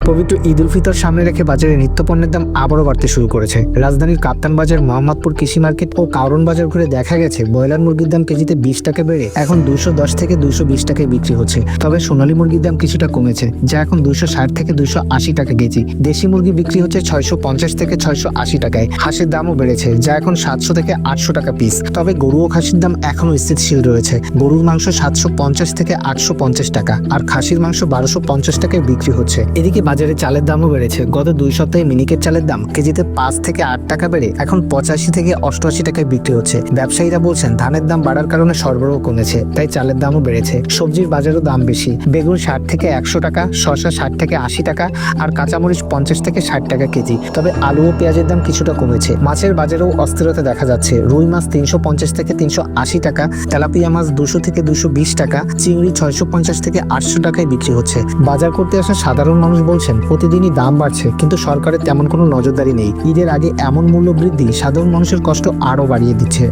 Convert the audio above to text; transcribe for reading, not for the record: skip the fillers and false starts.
পবিত্র ঈদ উল ফিতর সামনে রেখে বাজারে নিত্যপণ্যের দাম আবারও বাড়তে শুরু করেছে। রাজধানীর কাপ্তান বাজার, মোহাম্মদপুর কৃষি মার্কেট ও কারওয়ান বাজার ঘুরে দেখা গেছে ব্রয়লার মুরগির দাম কেজিতে 20 টাকা বেড়ে এখন 210 থেকে 220 টাকায় বিক্রি হচ্ছে। তবে সোনালী মুরগির দাম কিছুটা কমেছে, যা এখন 260 থেকে 280 টাকা কেজি। দেশি মুরগি বিক্রি হচ্ছে 650 থেকে 680 টাকায়। হাঁসের দামও বেড়েছে, যা এখন 700 থেকে 800 টাকা পিস। তবে গরু ও খাসির দাম এখনো স্থিতিশীল রয়েছে। গরুর মাংস 750 থেকে 850 টাকা আর খাসির মাংস 1250 টাকায় বিক্রি হচ্ছে। এদিকে বাজারে চালের দামও বেড়েছে। গত 2 সপ্তাহে মিনিকেট চালের দাম কেজিতে 5 থেকে 8 টাকা বেড়ে এখন 85 থেকে 88 টাকায় বিক্রি হচ্ছে। ব্যবসায়ীরা বলছেন ধানের দাম বাড়ার কারণে সরবরাহ কমেছে, তাই চালের দামও বেড়েছে। সবজির বাজারও দাম বেশি। বেগুন 60 থেকে 100 টাকা, শসা 60 থেকে 80 টাকা আর কাঁচামরিচ 50 থেকে 60 টাকা কেজি। তবে আলু ও পেঁয়াজের দাম কিছুটা কমেছে। মাছের বাজারেও অস্থিরতা দেখা যাচ্ছে। রুই মাছ 350 থেকে 380 টাকা, তেলাপিয়া মাছ 200 থেকে 220 টাকা, চিংড়ি 650 থেকে 800 টাকায় বিক্রি হচ্ছে। বাজার করতে আসা সাধারণ মানুষ বলছেন প্রতিদিনই দাম বাড়ছে, কিন্তু সরকারের তেমন কোনো নজরদারি নেই। ঈদের আগে এমন মূল্য বৃদ্ধি সাধারণ মানুষের কষ্ট আরও বাড়িয়ে দিচ্ছে।